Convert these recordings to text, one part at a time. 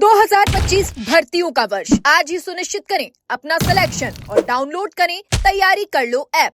2025 भर्तियों का वर्ष आज ही सुनिश्चित करें अपना सिलेक्शन और डाउनलोड करें तैयारी कर लो ऐप।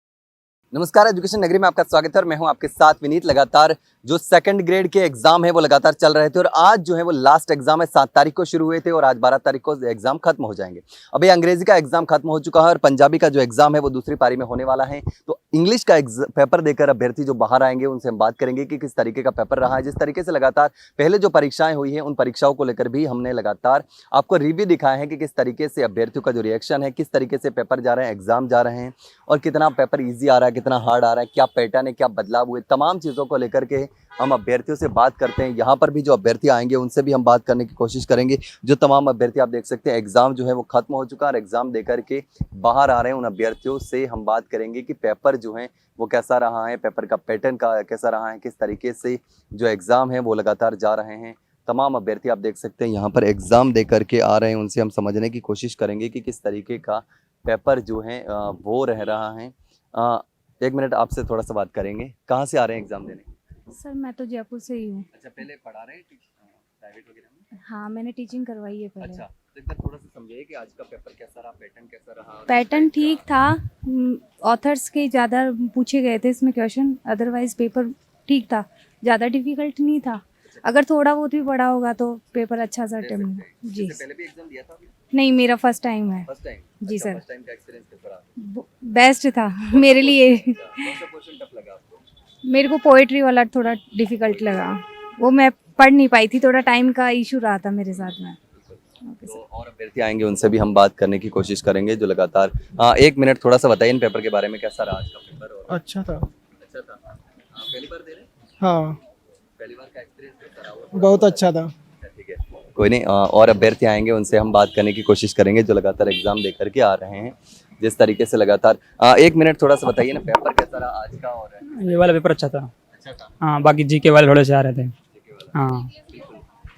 नमस्कार, एजुकेशन नगरी में आपका स्वागत है और मैं हूं आपके साथ विनीत। लगातार जो सेकंड ग्रेड के एग्जाम है वो लगातार चल रहे थे और आज जो है वो लास्ट एग्जाम है। 7 तारीख को शुरू हुए थे और आज 12 तारीख को एग्जाम खत्म हो जाएंगे। अभी अंग्रेजी का एग्जाम खत्म हो चुका है और पंजाबी का जो एग्जाम है वो दूसरी पारी में होने वाला है। तो इंग्लिश का पेपर देकर अभ्यर्थी जो बाहर आएंगे उनसे हम बात करेंगे कि किस तरीके का पेपर रहा है। जिस तरीके से लगातार पहले जो परीक्षाएं हुई है उन परीक्षाओं को लेकर भी हमने लगातार आपको रिव्यू दिखाया है कि किस तरीके से अभ्यर्थियों का जो रिएक्शन है, किस तरीके से पेपर जा रहे हैं, एग्जाम जा रहे हैं और कितना पेपर ईजी आ रहा है, कितना हार्ड आ रहा है, क्या पैटर्न है, क्या बदलाव हुए, तमाम चीज़ों को लेकर के हम अभ्यर्थियों से बात करते हैं। यहाँ पर भी जो अभ्यर्थी आएंगे उनसे भी हम बात करने की कोशिश करेंगे। जो तमाम अभ्यर्थी आप देख सकते हैं एग्जाम जो है वो खत्म हो चुका है और एग्जाम देकर के बाहर आ रहे हैं, उन अभ्यर्थियों से हम बात करेंगे कि पेपर जो है वो कैसा रहा है, पेपर का पैटर्न का कैसा रहा है, किस तरीके से जो एग्जाम है वो लगातार जा रहे हैं। तमाम अभ्यर्थी आप देख सकते हैं यहाँ पर एग्जाम दे करके आ रहे हैं, उनसे हम समझने की कोशिश करेंगे कि किस तरीके का पेपर जो है वो रह रहा है। 1 मिनट आपसे थोड़ा सा बात करेंगे। कहाँ से आ रहे हैं एग्जाम देने? सर मैं तो जयपुर से ही हूँ। अच्छा, पहले पढ़ा रहे हैं प्राइवेट वगैरह में? हाँ, मैंने टीचिंग करवाई है पहले। अच्छा, तो एक बार थोड़ा सा समझाइए कि आज का पेपर कैसा रहा, पैटर्न कैसा रहा? पैटर्न ठीक था। ऑथर्स के ज़्यादा पूछे गए थे इसमें क्वेश्चन, अदरवाइज पेपर ठीक था, ज़्यादा डिफिकल्ट नहीं था। अगर थोड़ा बहुत भी पढ़ा होगा तो पेपर अच्छा सा अटेम्प्ट। जी, पहले भी एग्जाम दिया था? नहीं, मेरा फर्स्ट टाइम है। First time? जी सर। फर्स्ट टाइम का एक्सपीरियंस कैसा रहा? बेस्ट था मेरे लिए। कौन सा क्वेश्चन टफ लगा आपको? मेरे को पोएट्री वाला थोड़ा डिफिकल्ट लगा, वो मैं पढ़ नहीं पाई थी, थोड़ा टाइम का इशू रहा था मेरे साथ में। तो और अभ्यर्थी आएंगे उनसे भी हम बात करने की कोशिश करेंगे जो लगातार 1 मिनट थोड़ा सा बताइए इन पेपर के बारे में, कैसा रहा आज का पेपर? और अच्छा था। अच्छा था। पहली बार दे रहे? हाँ, पहली बार का एक्सपीरियंस कैसा रहा? बहुत अच्छा था। ठीक है, कोई नहीं। और अभ्यर्थी आएंगे उनसे हम बात करने की कोशिश करेंगे जो लगातार एग्जाम दे करके आ रहे हैं। जिस तरीके से लगातार 1 मिनट थोड़ा सा बताइए ना, पेपर कैसा रहा आज का? और ये वाला पेपर अच्छा था। अच्छा था। हाँ, बाकी जीके वाले थोड़े से आ रहे थे। जीके वाला? हाँ बिल्कुल।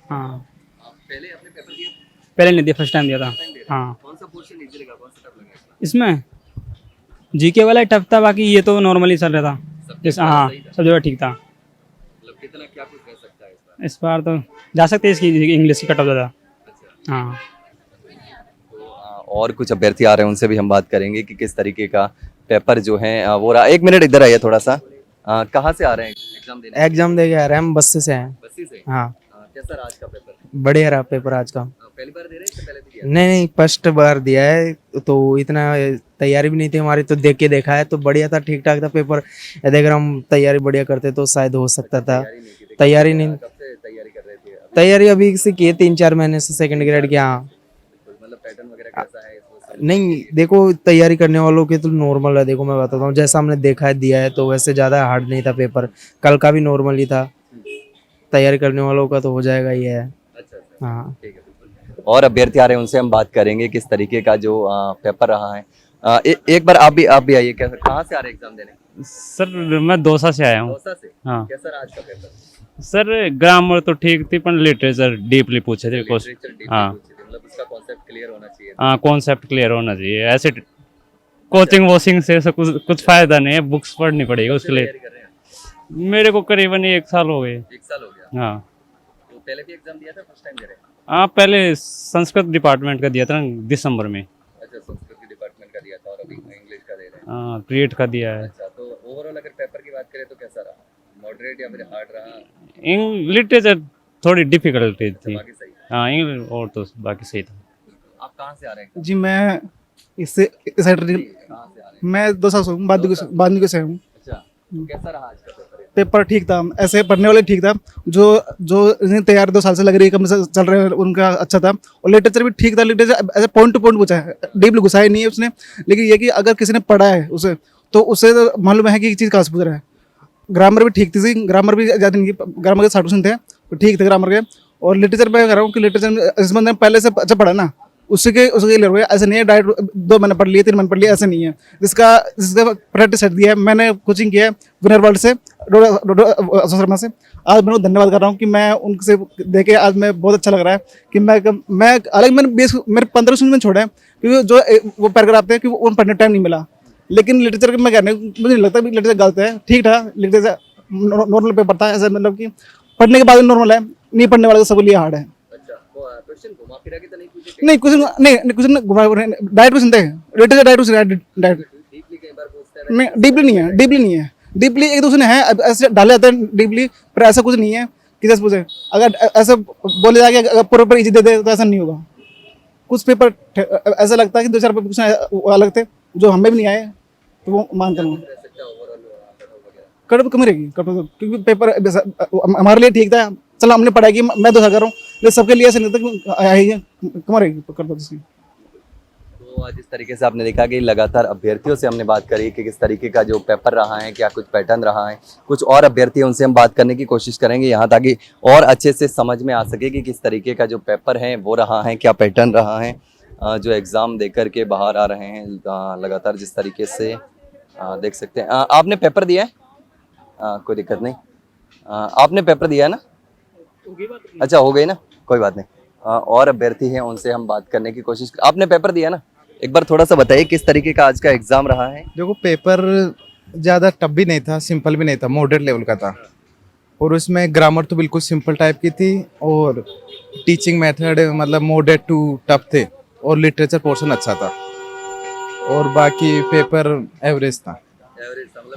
हाँ, पहले अपने पेपर दिए? पहले नहीं दिया, फर्स्ट टाइम दिया था। हाँ, कौन सा पोर्शन इजी लगा, कौन सा टफ लगा? इसमें जीके वाला टफ था, बाकी ये तो नॉर्मली चल रहा था। जैसे हाँ, सब जगह ठीक था। मतलब कितना क्या कुछ रह सकता है इस बार? इस बार तो जा सकते हैं, इसकी इंग्लिश की कट ऑफ ज़्यादा। अच्छा, हाँ, तो और कुछ अभ्यर्थी आ रहे हैं उनसे भी हम बात करेंगे कि किस तरीके का पेपर जो है वो रहा। 1 मिनट इधर आइए थोड़ा सा। कहाँ से आ रहे हैं एग्जाम देने? एग्जाम दे के आ रहे हैं हम, बस्सी से हैं। बस्सी से? हाँ, कैसा रहा आज का पेपर? बढ़िया रहा पेपर आज का। पहली बार दे रहे हैं कि पहले भी दिया? नहीं, फर्स्ट बार दिया है तो इतना तैयारी भी नहीं थी हमारी, तो देख के देखा है तो बढ़िया था, ठीक ठाक था पेपर। यदि अगर हम तैयारी बढ़िया करते तो शायद हो सकता था। तैयारी नहीं, कब से तैयारी कर रहे थे? तैयारी अभी से की है 3-4 महीने से सेकंड ग्रेड की। हाँ, मतलब पैटर्न वगैरह कैसा है इसमें? नहीं देखो, तैयारी करने वालों के तो नॉर्मल है। देखो मैं बताता हूँ, जैसा हमने देखा है दिया है तो वैसे ज़्यादा हार्ड नहीं था पेपर। कल का भी नॉर्मल ही था। तैयारी करने वालों का तो हो जाएगा ही है। अच्छा, हाँ, ठीक है, बिल्कुल। और अभ्यर्थी आ रहे हैं उनसे हम बात करेंगे किस तरीके का जो पेपर रहा है। एक बार आप भी आइए। कहाँ से आ रहे हैं एग्जाम देने? सर मैं दौसा से आया हूँ। दौसा से? हाँ। कैसा रहा आज का पेपर? सर ग्रामर तो ठीक थी पर लिटरेचर डीपली पूछे थे कुछ। लिटरेचर डीपली हाँ। पूछी थी, मतलब उसका कॉन्सेप्ट क्लियर होना चाहिए। हाँ, कॉन्सेप्ट क्लियर होना चाहिए। ऐसे कोचिंग वोचिंग से कुछ फायदा नहीं है, बुक्स पढ़नी पड़ेगी उसके लिए। तैयारी कर रहे हैं? मेरे को करीबन 1 साल हो गए। 1 साल हो गया? हाँ। तो पहले भी एग्जाम दिया था, फर्स्ट टाइम दे रहे हैं? हाँ, पहले संस्कृत डिपार्टमेंट का दिया था ना दिसंबर में। अच्छा, संस्कृत के डिपार्टमेंट का दिया था और अभी इंग्लिश का दे रहे हैं? हाँ, प्रीएड का दिया है। अच्छा, तो ओवरऑल अगर पेपर की बात करें तो कैसा रहा? मॉडरेट या फिर हार्ड रहा? लिटरेचर थोड़ी डिफिकल्टी थी। बाकी सही? हाँ, इंग्लिश और तो बाकी सही था। आप कहाँ से आ रहे हैं? जी, मैं इससे इस साइड कहाँ से आ रहे हैं? मैं 2 साल से हूँ, बांदी से हूँ। अच्छा, तो कैसा रहा आज का पेपर? पेपर ठीक था, ऐसे पढ़ने वाले ठीक था। जो इन्हें तैयार 2 साल से लग रही है, कम से चल रहे हैं, उनका अच्छा था। और लिटरेचर भी ठीक था। लिटरेचर ऐसे पॉइंट टू पॉइंट पूछा है, डीपली घुसा ही नहीं है उसने। लेकिन ये कि अगर किसी ने पढ़ा है उसे तो मालूम है कि चीज़ कहाँ से पूछ रहा है। ग्रामर भी ठीक थी, ग्रामर भी ज़्यादा नहीं, ग्रामर के 60% थे तो ठीक थे ग्रामर के। और लिटरेचर में कह रहा हूँ कि लिटरेचर इस बंदे ने पहले से अच्छा पढ़ा ना, उसके ले रहे। ऐसे नहीं है डायरेक्ट 2 महीने पढ़ लिए, 3 महीने पढ़ लिए, ऐसे नहीं है। जिसका प्रैक्टिस सेट दिया है, मैंने कोचिंग किया है विनर वर्ल्ड से, डॉक्टर शर्मा से। आज मैं धन्यवाद कर रहा हूँ कि मैं उनसे देखे आज मैं बहुत अच्छा लग रहा है कि मैं अलग मेरे 15 में छोड़ा है क्योंकि जो वो पैराग्राफ थे कि वो पढ़ने टाइम नहीं मिला। लेकिन लिटरेचर में कहने मुझे नहीं लगता लिटरेचर गलत है, ठीक था। लिटरेचर नॉर्मल पेपर था, ऐसा मतलब कि पढ़ने के बाद नॉर्मल है, नहीं पढ़ने वाले तो सब लिए हार्ड है। अच्छा, तो क्वेश्चन घुमा फिरा के तो नहीं पूछे? नहीं क्वेश्चन नहीं क्वेश्चन डायरेक्ट क्वेश्चन थे, लेटर से डायरेक्ट डायरेक्ट डीपली कई बार पूछते हैं नहीं, डीपली नहीं है। डीपली एक दूसरे ने है, अब ऐसे डाले जाते हैं डीपली, पर ऐसा कुछ नहीं है कि जैसे पूछे। अगर ऐसा बोले जाके अगर प्रॉपर इजी दे दे तो ऐसा नहीं होगा। कुछ पेपर ऐसा लगता है कि 2-4 पेपर कुछ अलग थे जो हमें भी नहीं आए, तो वो मानता हूँ कट कम रहेगी क्योंकि पेपर हमारे लिए ठीक था, चलो हमने पढ़ाई की, मैं तो कर रहा हूँ, लेकिन सबके लिए ऐसा नहीं था कि कम रहेगी कट इसकी। तो आज इस तरीके से आपने देखा कि लगातार अभ्यर्थियों से हमने बात करी कि किस तरीके का जो पेपर रहा है, क्या कुछ पैटर्न रहा है। कुछ और अभ्यर्थी हैं, उनसे हम बात करने की कोशिश करेंगे यहाँ, ताकि और अच्छे से समझ में आ सके कि किस तरीके का जो पेपर है वो रहा है, क्या पैटर्न रहा है। जो एग्ज़ाम दे कर के बाहर आ रहे हैं लगातार जिस तरीके से देख सकते हैं। आपने पेपर दिया है? कोई दिक्कत नहीं। आपने पेपर दिया है ना? अच्छा, हो गई ना, कोई बात नहीं। और अभ्यर्थी हैं, उनसे हम बात करने की कोशिश। आपने पेपर दिया ना, एक बार थोड़ा सा बताइए किस तरीके का आज का एग्जाम रहा है। देखो पेपर ज़्यादा टफ भी नहीं था, सिंपल भी नहीं था, मॉडरेट लेवल का था। और उसमें ग्रामर तो बिल्कुल सिंपल टाइप की थी, और टीचिंग मेथड मतलब मॉडरेट टू टफ थे, और लिटरेचर पोर्शन अच्छा था, और बाकी पेपर एवरेज था।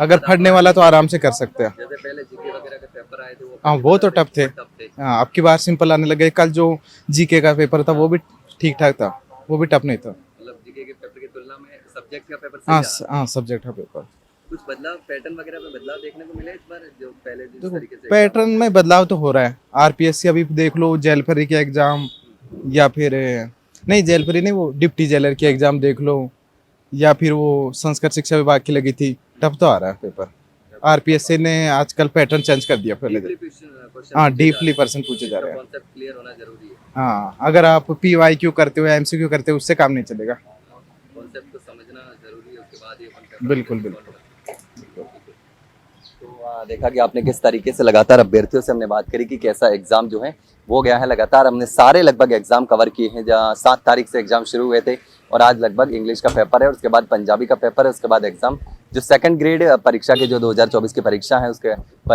अगर पढ़ने वाला तो आराम से कर सकते हैं। जैसे पहले जीके वगैरह के पेपर आए थे हाँ वो तो टफ थे। हाँ, अब की बार सिंपल आने लगे। कल जो जीके का पेपर था वो भी ठीक ठाक था, वो भी टफ नहीं था। मतलब जीके के पेपर की तुलना में सब्जेक्ट का पेपर सही हाँ रहा। हाँ, सब्जेक्ट का पेपर। कुछ बदलाव पैटर्न वगैरह में बदलाव देखने को मिला इस बार, जो पहले जिस देखो तरीके से पैटर्न में बदलाव तो हो रहा है। आरपीएससी अभी देख लो, जेलफरी के एग्जाम, या फिर नहीं जेलफरी नहीं, वो डिप्टी जेलर की एग्जाम देख लो, या फिर वो संस्कृत शिक्षा विभाग की लगी थी, टफ तो आ रहा है पेपर। आरपीएससी ने आजकल पैटर्न चेंज कर दिया पहले। हाँ, डीपली पर्सन पूछे जा रहे हैं। कॉन्सेप्ट क्लियर होना जरूरी है। हाँ, अगर आप पीवाईक्यू करते हो, एमसीक्यू करते हो, उससे काम नहीं चलेगा। कॉन्सेप्ट को समझना जरूरी है, उसके बाद ही अपन पेपर बिल्कुल बिल्कुल। तो देखा कि आपने किस तरीके से लगातार अभ्यर्थियों से हमने बात करी कि कैसा एग्जाम जो है वो गया है। लगातार हमने सारे लगभग एग्जाम कवर किए हैं। जहाँ 7 तारीख से एग्जाम शुरू हुए थे, और आज लगभग इंग्लिश का पेपर है, और उसके बाद पंजाबी का पेपर है, उसके बाद एग्जाम जो सेकंड ग्रेड परीक्षा के जो 2024 की परीक्षा है उसके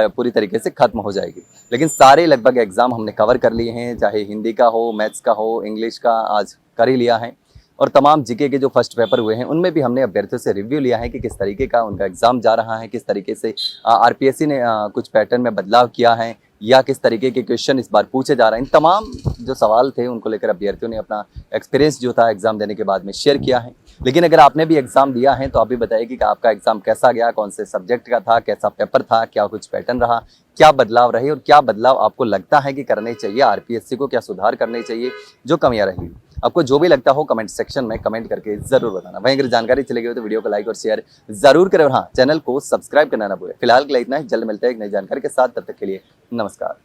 पूरी तरीके से खत्म हो जाएगी। लेकिन सारे लगभग एग्जाम हमने कवर कर लिए हैं, चाहे हिंदी का हो, मैथ्स का हो, इंग्लिश का आज कर ही लिया है। और तमाम जीके के जो फर्स्ट पेपर हुए हैं उनमें भी हमने अभ्यर्थियों से रिव्यू लिया है कि किस तरीके का उनका एग्जाम जा रहा है, किस तरीके से आरपीएससी ने कुछ पैटर्न में बदलाव किया है, या किस तरीके के क्वेश्चन इस बार पूछे जा रहे हैं। इन तमाम जो सवाल थे उनको लेकर अभ्यर्थियों ने अपना एक्सपीरियंस जो था एग्जाम देने के बाद में शेयर किया है। लेकिन अगर आपने भी एग्जाम दिया है तो आप भी बताइए कि आपका एग्जाम कैसा गया, कौन से सब्जेक्ट का था, कैसा पेपर था, क्या कुछ पैटर्न रहा, क्या बदलाव रहे, और क्या बदलाव आपको लगता है कि करने चाहिए आरपीएससी को, क्या सुधार करने चाहिए, जो कमियां रही। आपको जो भी लगता हो कमेंट सेक्शन में कमेंट करके जरूर बताना। वहीं अगर जानकारी चली गई तो वीडियो को लाइक और शेयर जरूर करें, और हाँ, चैनल को सब्सक्राइब करना ना भूलें। फिलहाल के लिए इतना ही, जल्द मिलते हैं एक नई जानकारी के साथ। तब तक के लिए नमस्कार।